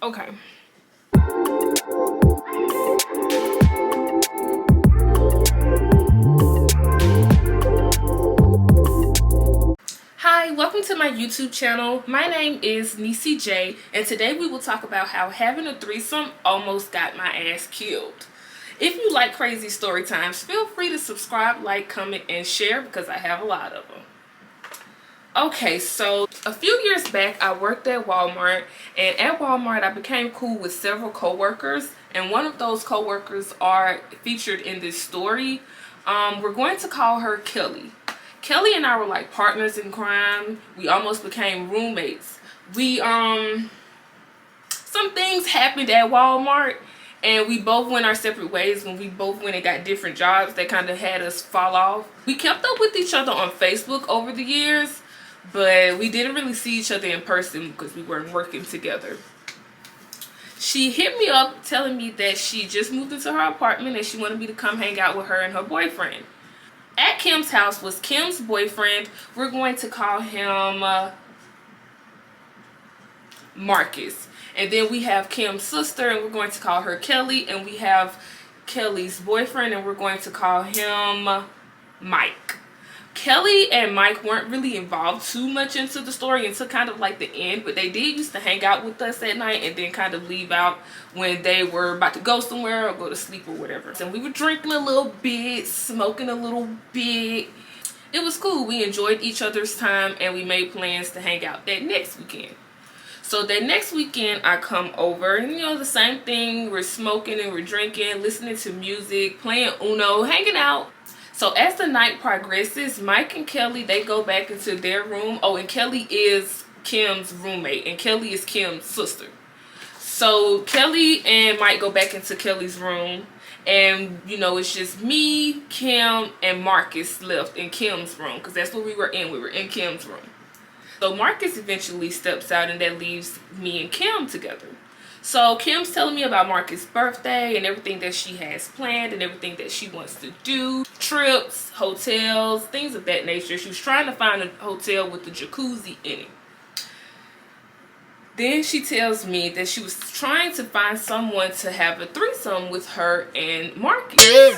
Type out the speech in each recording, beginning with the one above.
Okay. Hi, welcome to my YouTube channel. My name is Neicy J, and today we will talk about how having a threesome almost got my ass killed. If you like crazy story times, feel free to subscribe, like, comment, and share because I have a lot of them. Okay, so a few years back, I worked at Walmart, and at Walmart, I became cool with several coworkers, and one of those coworkers are featured in this story. We're going to call her Kelly. Kelly and I were like partners in crime. We almost became roommates. Some things happened at Walmart, and we both went our separate ways. When we both went and got different jobs, that kind of had us fall off. We kept up with each other on Facebook over the years, but we didn't really see each other in person because we weren't working together. She hit me up telling me that she just moved into her apartment and she wanted me to come hang out with her and her boyfriend. At Kim's house was Kim's boyfriend. We're going to call him Marcus. And then we have Kim's sister, and we're going to call her Kelly. And we have Kelly's boyfriend, and we're going to call him Mike. Kelly and Mike weren't really involved too much into the story until kind of like the end, but they did used to hang out with us at night and then kind of leave out when they were about to go somewhere or go to sleep or whatever. And we were drinking a little bit, smoking a little bit. It was cool. We enjoyed each other's time, and we made plans to hang out that next weekend. So that next weekend I come over, and you know, the same thing. We're smoking and we're drinking, listening to music, playing Uno, hanging out. So as the night progresses, Mike and Kelly, they go back into their room. Oh, and Kelly is Kim's roommate, and Kelly is Kim's sister. So Kelly and Mike go back into Kelly's room, and you know, it's just me, Kim, and Marcus left in Kim's room because that's what we were in. We were in Kim's room. So Marcus eventually steps out, and that leaves me and Kim together. So Kim's telling me about Marcus' birthday and everything that she has planned and everything that she wants to do. Trips, hotels, things of that nature. She was trying to find a hotel with a jacuzzi in it. Then she tells me that she was trying to find someone to have a threesome with her and Marcus.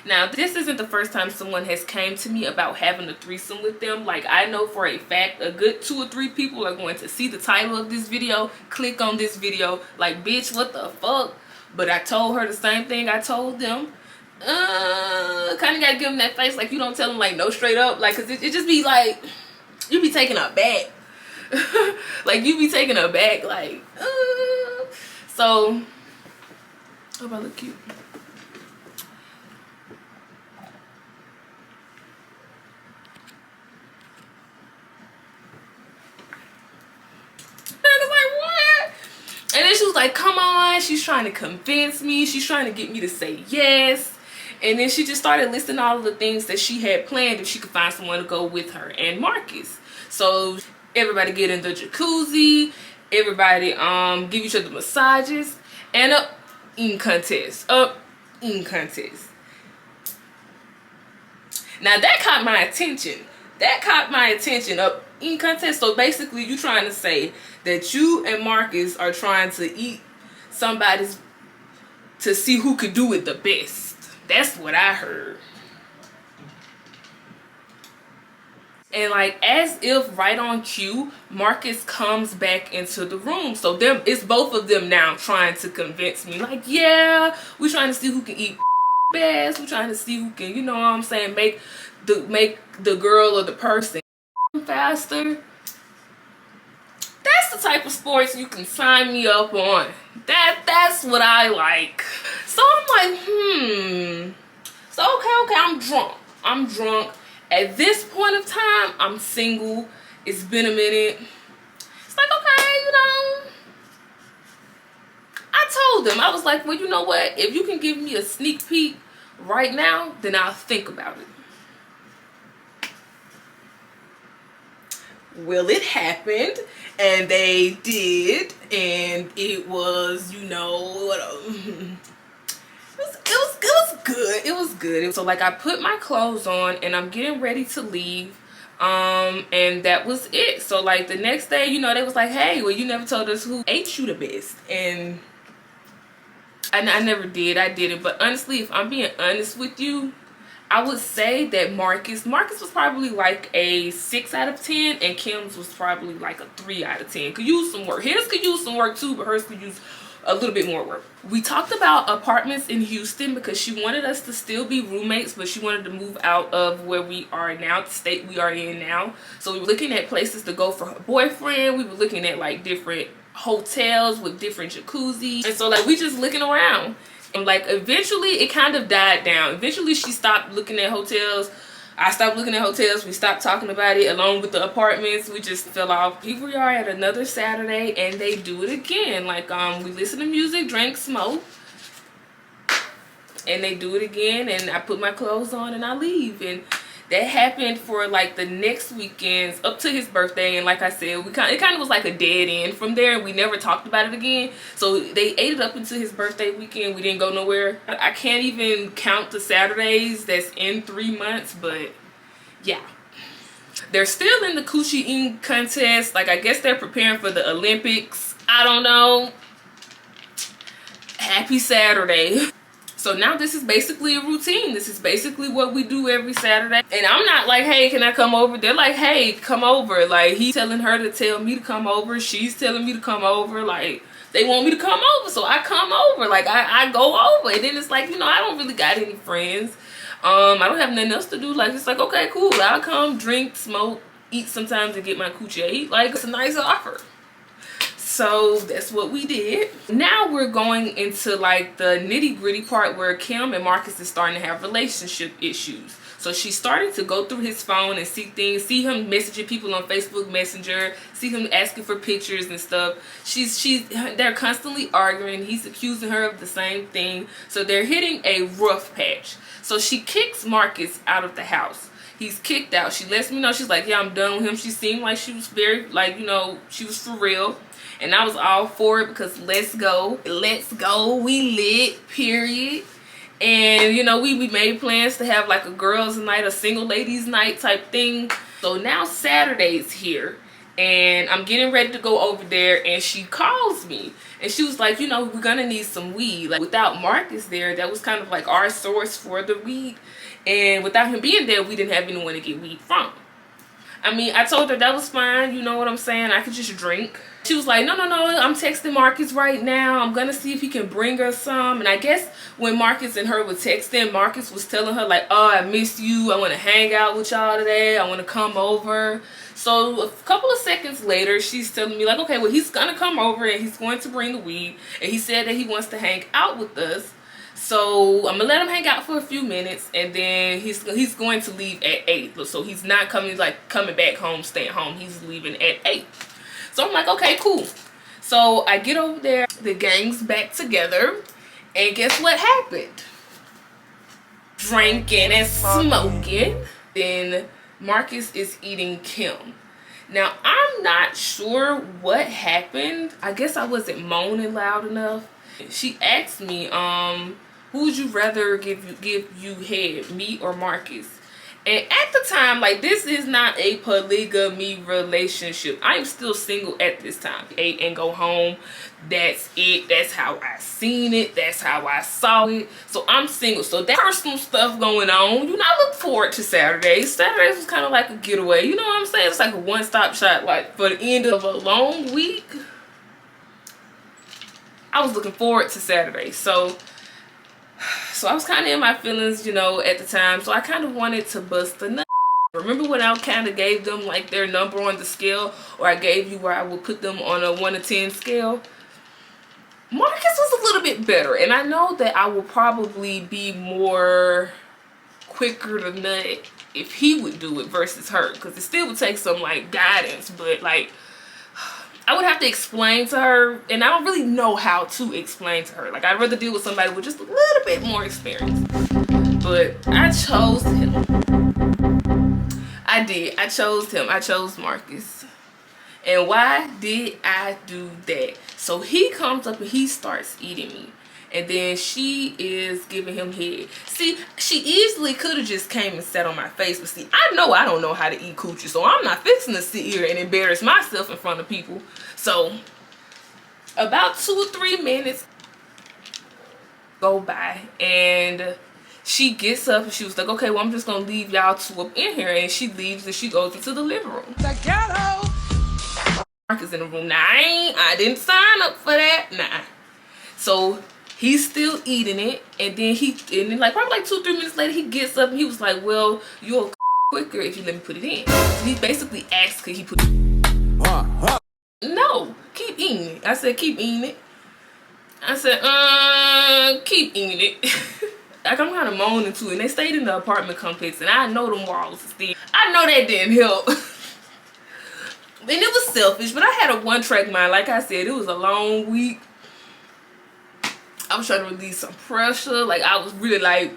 Now, this isn't the first time someone has came to me about having a threesome with them. Like, I know for a fact a good 2 or 3 people are going to see the title of this video, click on this video, like, bitch, what the fuck? But I told her the same thing I told them. Kind of got to give them that face, like, you don't tell them, like, no, straight up. Like, because it just be, like, you be taken aback. Like, you be taken aback, like, So, hope I look cute. And then she was like, come on. She's trying to convince me. She's trying to get me to say yes. And then she just started listing all of the things that she had planned if she could find someone to go with her and Marcus. So everybody get in the jacuzzi. Everybody give each other massages. And a eating contest. Eating contest. Now that caught my attention. Up eating contest. So basically you trying to say that you and Marcus are trying to eat somebody's to see who could do it the best. That's what I heard. And like as if right on cue, Marcus comes back into the room. So it's both of them now trying to convince me, like, yeah, we're trying to see who can eat best. We're trying to see who can, you know what I'm saying, make the girl or the person faster. That's the type of sports you can sign me up on. That's what I like. So I'm like, So okay, I'm drunk. At this point of time, I'm single. It's been a minute. It's like, okay, you know. I told them, I was like, well, you know what? If you can give me a sneak peek right now, then I'll think about it. Well, it happened, and they did, and it was, you know, it was good. So like I put my clothes on and I'm getting ready to leave. And that was it. So like the next day, you know, they was like, hey, well, you never told us who ate you the best. And I never did. I didn't. But honestly, if I'm being honest with you, I would say that Marcus was probably like a 6 out of 10, and Kim's was probably like a 3 out of 10. Could use some work. His could use some work too, but hers could use a little bit more work. We talked about apartments in Houston because she wanted us to still be roommates, but she wanted to move out of where we are now, the state we are in now. So we were looking at places to go for her boyfriend. We were looking at like different hotels with different jacuzzis, and so like we just looking around. And like eventually it kind of died down. Eventually she stopped looking at hotels. I stopped looking at hotels. We stopped talking about it along with the apartments. We just fell off. Here we are at another Saturday and they do it again. Like we listen to music, drink, smoke, and they do it again, and I put my clothes on and I leave. And that happened for like the next weekends up to his birthday. And like I said, it kind of was like a dead end from there. We never talked about it again. So they ate it up until his birthday weekend. We didn't go nowhere. I can't even count the Saturdays that's in 3 months, but yeah. They're still in the coochie eating contest. Like I guess they're preparing for the Olympics. I don't know. Happy Saturday. So now this is basically a routine. This is basically what we do every Saturday. And I'm not like, hey, can I come over? They're like, hey, come over. Like, he's telling her to tell me to come over. She's telling me to come over. Like, they want me to come over. So I come over. Like, I go over. And then it's like, you know, I don't really got any friends. I don't have nothing else to do. Like, it's like, okay, cool. I'll come, drink, smoke, eat sometimes and get my coochie ate. Like, it's a nice offer. So that's what we did. Now we're going into like the nitty gritty part where Kim and Marcus is starting to have relationship issues. So she's starting to go through his phone and see things, see him messaging people on Facebook Messenger, see him asking for pictures and stuff. They're constantly arguing. He's accusing her of the same thing. So they're hitting a rough patch. So she kicks Marcus out of the house. He's kicked out. She lets me know, she's like, yeah, I'm done with him. She seemed like she was very, like, you know, she was for real. And I was all for it because let's go, we lit, period. And you know, we made plans to have like a girls night, a single ladies night type thing. So now Saturday's here and I'm getting ready to go over there, and she calls me and she was like, you know, we're gonna need some weed. Like without Marcus there, that was kind of like our source for the weed, and without him being there, we didn't have anyone to get weed from. I mean, I told her that was fine, you know what I'm saying, I could just drink. She was like, no, I'm texting Marcus right now. I'm gonna see if he can bring her some. And I guess when Marcus and her were texting, Marcus was telling her like, oh, I miss you. I want to hang out with y'all today. I want to come over. So a couple of seconds later, she's telling me like, okay, well, he's gonna come over and he's going to bring the weed. And he said that he wants to hang out with us. So I'm gonna let him hang out for a few minutes, and then he's going to leave at 8. So he's not coming back home, staying home. He's leaving at 8. So I'm like, okay, cool. So I get over there, the gang's back together, and guess what happened? Drinking and smoking. Then Marcus is eating Kim. Now, I'm not sure what happened. I guess I wasn't moaning loud enough. She asked me, who would you rather give you head, me or Marcus? And at the time, like, this is not a polygamy relationship. I'm still single at this time. Ate and go home. That's it. That's how I seen it. That's how I saw it. So I'm single. So that personal stuff going on. You know, I look forward to Saturdays. Saturdays was kind of like a getaway. You know what I'm saying? It's like a one-stop shop. Like, for the end of a long week, I was looking forward to Saturdays. So I was kind of in my feelings, you know, at the time. So I kind of wanted to bust the nut. Remember when I kind of gave them like their number on the scale, or I gave you where I would put them on a 1 to 10 scale? Marcus was a little bit better, and I know that I will probably be more quicker to nut if he would do it versus her, because it still would take some like guidance, but like I would have to explain to her, and I don't really know how to explain to her. Like, I'd rather deal with somebody with just a little bit more experience. But I chose him. I did. I chose him. I chose Marcus. And why did I do that? So he comes up and he starts eating me. and then she is giving him head. See, she easily could have just came and sat on my face, but see, I know I don't know how to eat coochie, so I'm not fixing to sit here and embarrass myself in front of people. So about 2 or 3 minutes go by, and she gets up and she was like, okay, well, I'm just gonna leave y'all two up in here. And she leaves and she goes into the living room. The ghetto. Mark is in the room. Now I didn't sign up for that. Nah. So he's still eating it, and then like probably like 2 or 3 minutes later, he gets up and he was like, well, you'll quicker if you let me put it in. So he basically asked, could he put it in? No, keep eating it. I said, keep eating it. I said, keep eating it. Like, I'm kind of moaning too, and they stayed in the apartment complex, and I know them walls is thin. I know that didn't help. And it was selfish, but I had a one-track mind. Like I said, it was a long week. I was trying to release some pressure. Like, I was really like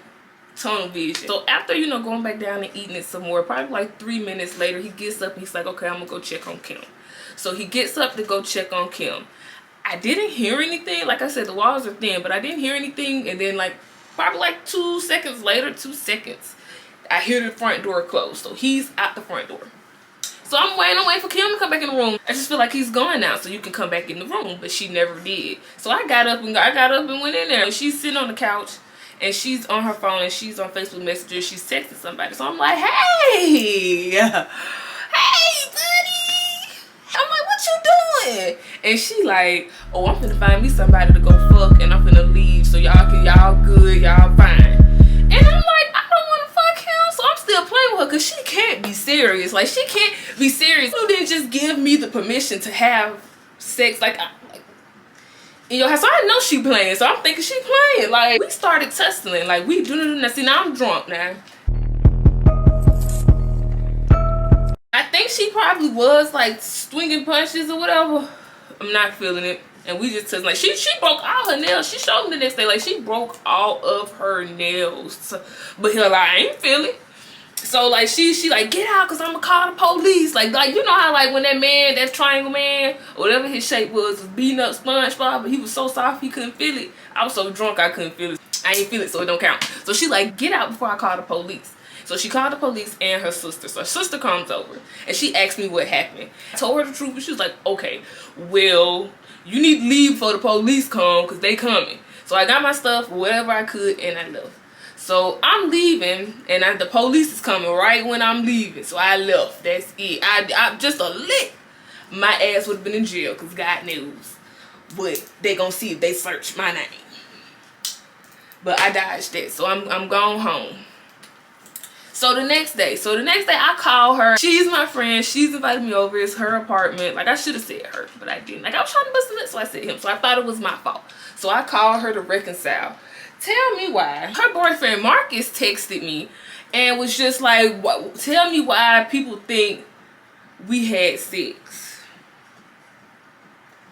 tunnel vision. So after, you know, going back down and eating it some more, probably like 3 minutes later, he gets up and he's like, okay, I'm gonna go check on Kim. So he gets up to go check on Kim. I didn't hear anything. Like I said, the walls are thin, but I didn't hear anything. And then like probably like 2 seconds later, 2 seconds, I hear the front door close. So he's out the front door. So I'm waiting for Kim to come back in the room. I just feel like he's gone now, so you can come back in the room, but she never did. So I got up and went in there. She's sitting on the couch and she's on her phone and she's on Facebook Messenger. She's texting somebody. So I'm like, hey, buddy. I'm like, what you doing? And she like, oh, I'm finna find me somebody to go fuck and I'm finna leave so y'all good, y'all fine. And I'm like, I don't want to fuck him, so I'm still playing with her because she can't be serious. Like, she can't be serious. You didn't just give me the permission to have sex like in your house. So I know she playing, so I'm thinking she playing. Like, we started tussling, like we do. See, now I'm drunk now. I think she probably was like swinging punches or whatever. I'm not feeling it. And we just like she broke all her nails. She showed me the next day, like she broke all of her nails. But hell, I ain't feel it. So like she like, get out because I'm gonna call the police. Like you know how like when that man, that triangle man, or whatever his shape was beating up SpongeBob, but he was so soft he couldn't feel it. I was so drunk I couldn't feel it. I ain't feel it, so it don't count. So she like, get out before I call the police. So she called the police and her sister. So her sister comes over and she asked me what happened. I told her the truth, and she was like, okay, well, you need to leave before the police come because they coming. So I got my stuff, whatever I could, and I left. So I'm leaving, and the police is coming right when I'm leaving. So I left. That's it. I just a lick. My ass would have been in jail because God knows. But they gonna see if they search my name. But I dodged that. So I'm going home. So the next day I call her. She's my friend. She's invited me over. It's her apartment. Like, I should have said her, but I didn't. Like, I was trying to bust a lip, so I said him. So I thought it was my fault. So I called her to reconcile. Tell me why. Her boyfriend Marcus texted me and was just like, tell me why people think we had sex.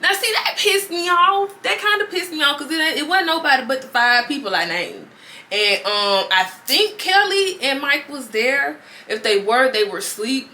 Now, see, that pissed me off. That kind of pissed me off because it wasn't nobody but the 5 people I named. And I think Kelly and Mike was there. If they were asleep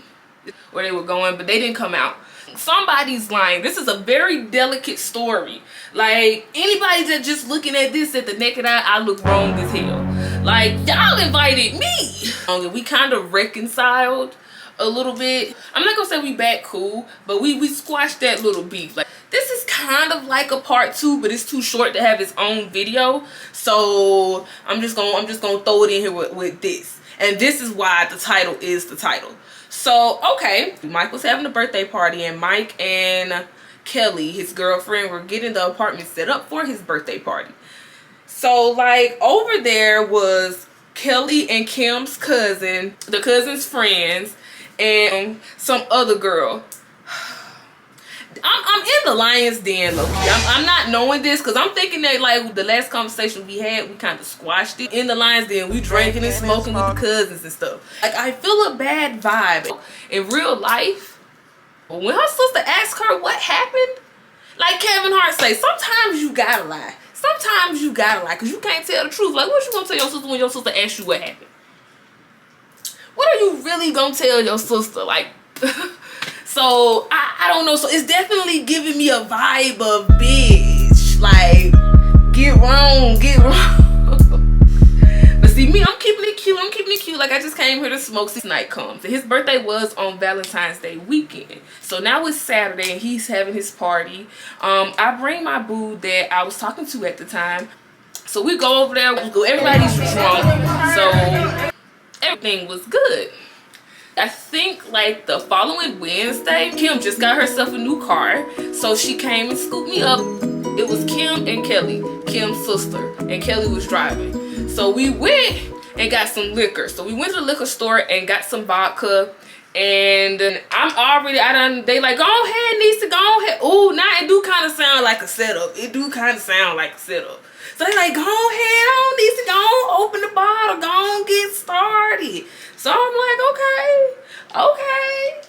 or they were going, but they didn't come out. Somebody's lying. This is a very delicate story. Like, anybody that just looking at this at the naked eye, I look wrong as hell. Like, y'all invited me. We kind of reconciled a little bit. I'm not gonna say we back cool, but we squashed that little beef. Like, this is kind of like a part 2, but it's too short to have its own video. So I'm just gonna throw it in here with this. And this is why the title is the title. So, okay, Mike was having a birthday party, and Mike and Kelly, his girlfriend, were getting the apartment set up for his birthday party. So, like, over there was Kelly and Kim's cousin, the cousin's friends, and some other girl. I'm in the lion's den, low-key. I'm not knowing this because I'm thinking that, like, the last conversation we had, we kind of squashed it. In the lion's den, we drinking and smoking with the cousins and stuff. Like, I feel a bad vibe. In real life, when her sister asked her what happened, like Kevin Hart say, sometimes you gotta lie. Sometimes you gotta lie because you can't tell the truth. Like, what you gonna tell your sister when your sister asks you what happened? What are you really gonna tell your sister? Like... So, I don't know. So, it's definitely giving me a vibe of bitch. Like, Get wrong. But see me, I'm keeping it cute. Like I just came here to smoke. This night comes. And his birthday was on Valentine's Day weekend. So now it's Saturday and he's having his party. I bring my boo that I was talking to at the time. So we go over there. Everybody's drunk. So everything was good. I think like the following Wednesday, Kim just got herself a new car. So she came and scooped me up. It was Kim and Kelly, Kim's sister, and Kelly was driving. So we went and got some liquor. So we went to the liquor store and got some vodka. And they like, go ahead, Neicy, go ahead. Ooh, now it do kind of sound like a setup. So they like, go ahead on, Neicy, go on, open the bottle, go on, get started. So I'm like, okay.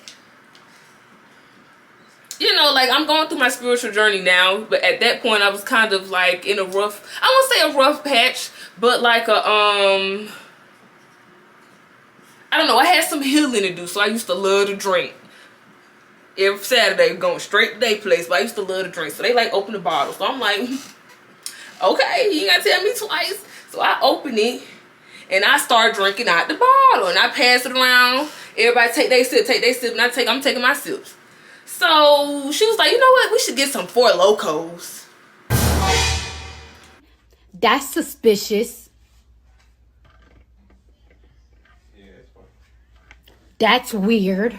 You know, like I'm going through my spiritual journey now, but at that point I was kind of like in a rough, I won't say a rough patch, but like a, I don't know, I had some healing to do, so I used to love to drink. Every Saturday, going straight to their place, but I used to love to drink. So they like open the bottle. So I'm like, okay, you ain't gotta tell me twice. So I open it and I start drinking out the bottle and I pass it around. Everybody take their sip, and I'm taking my sips. So she was like, you know what? We should get some Four Locos. That's suspicious. That's weird.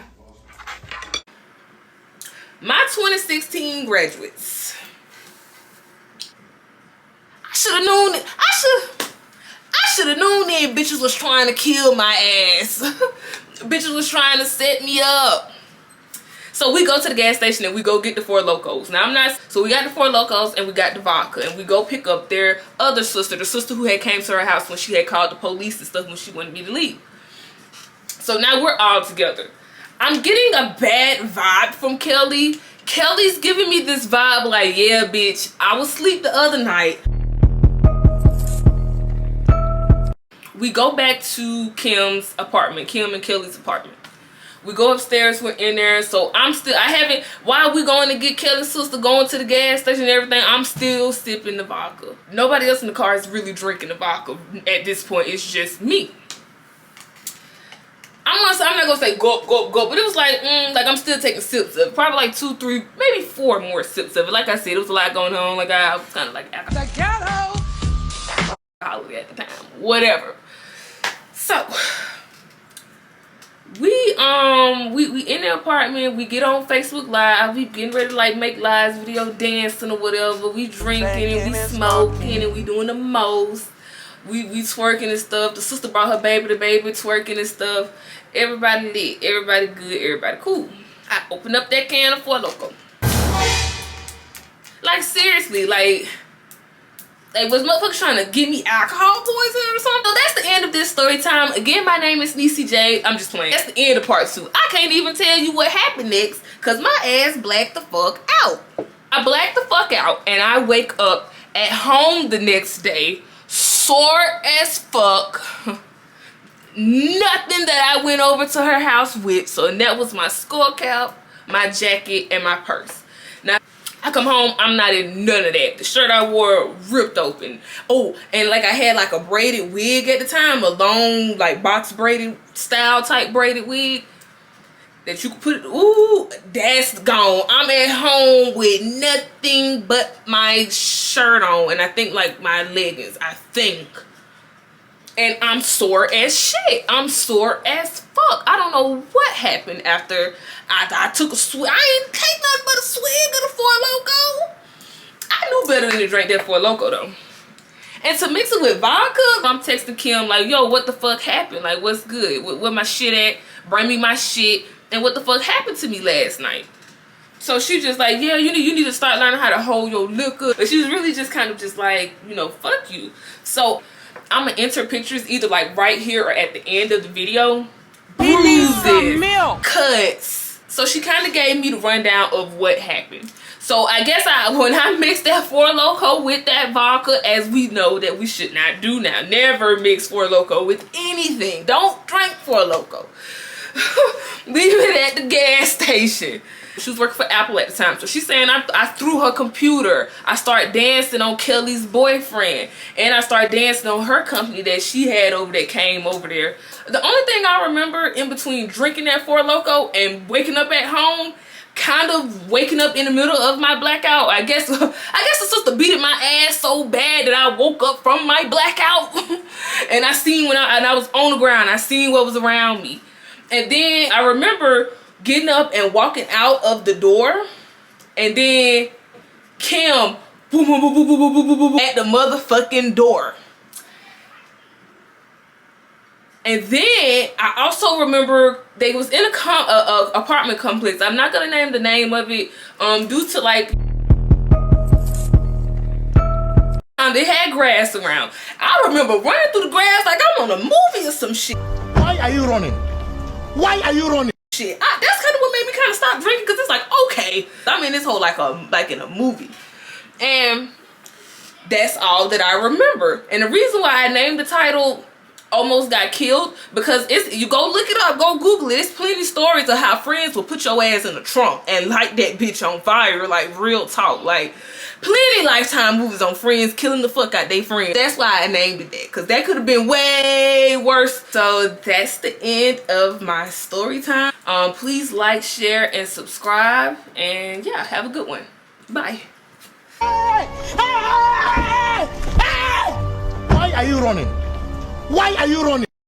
My 2016 graduates. I should have known it. I should have known that bitches was trying to kill my ass. Bitches was trying to set me up. So we go to the gas station and we go get the Four Locos. Now so we got the Four Locos and we got the vodka and we go pick up their other sister, the sister who had came to her house when she had called the police and stuff when she wanted me to leave. So now we're all together. I'm getting a bad vibe from Kelly. Kelly's giving me this vibe like, yeah, bitch, I was asleep the other night. We go back to Kim's apartment, Kim and Kelly's apartment. We go upstairs, we're in there. So while we going to get Kelly's sister going to the gas station and everything, I'm still sipping the vodka. Nobody else in the car is really drinking the vodka at this point. It's just me. I'm not gonna say go, but it was like I'm still taking sips of it. Probably like 2, 3, maybe 4 more sips of it. Like I said, it was a lot going on. Like I was kind of like alcoholic at the time, whatever. So we in the apartment. We get on Facebook Live. We getting ready to like make live video dancing or whatever. We drinking and we smoking and we doing the most. We twerking and stuff. The sister brought her baby, the baby twerking and stuff. Everybody lit, everybody good, everybody cool. I opened up that can of Four Loko. Like seriously, like was motherfuckers trying to give me alcohol poisoning or something? So that's the end of this story time. Again, my name is Neicy J. I'm just playing. That's the end of part 2. I can't even tell you what happened next because my ass blacked the fuck out. I blacked the fuck out and I wake up at home the next day sore as fuck. Nothing that I went over to her house with. So that was my skull cap, my jacket, and my purse. Now I come home, I'm not in none of that. The shirt I wore ripped open. Oh, and like I had like a braided wig at the time, a long like box braided style type braided wig that you could put, ooh, that's gone. I'm at home with nothing but my shirt on and I think like my leggings, I think. And I'm sore as shit. I'm sore as fuck. I don't know what happened after I took a swig. I ain't take nothing but a swig of the Four Loko. I knew better than to drink that Four Loko though. And to mix it with vodka, I'm texting Kim like, yo, what the fuck happened? Like, what's good? Where my shit at? Bring me my shit. And what the fuck happened to me last night? So she just like, yeah, you need to start learning how to hold your liquor. But she was really just kind of just like, you know, fuck you. So I'm gonna enter pictures either like right here or at the end of the video. Bruises, cuts. So she kind of gave me the rundown of what happened. So I guess when I mixed that Four Loko with that vodka, as we know that we should not do now. Never mix Four Loko with anything. Don't drink Four Loko. Leave it at the gas station. She was working for Apple at the time. So she's saying I threw her computer. I started dancing on Kelly's boyfriend. And I started dancing on her company that she had over there, came over there. The only thing I remember in between drinking that Four Loko and waking up at home, kind of waking up in the middle of my blackout. I guess the sister beat my ass so bad that I woke up from my blackout. And I seen when I was on the ground, I seen what was around me. And then I remember getting up and walking out of the door, and then Kim boom, boom, boom, boom, boom, boom, boom, boom, at the motherfucking door. And then I also remember they was in a apartment complex. I'm not gonna name the name of it due to like they had grass around. I remember running through the grass like I'm on a movie or some shit. Why are you running? Why are you running? Shit, that's kind of what made me kind of stop drinking, because it's like, okay, I'm in this whole like in a movie. And that's all that I remember. And the reason why I named the title Almost Got Killed, because you go look it up, go Google it. There's plenty of stories of how friends will put your ass in the trunk and light that bitch on fire, like real talk. Like plenty Lifetime movies on friends killing the fuck out they friends. That's why I named it that, because that could have been way worse. So that's the end of my story time. Please like, share, and subscribe, and yeah, have a good one. Bye. Why are you running? Why are you running?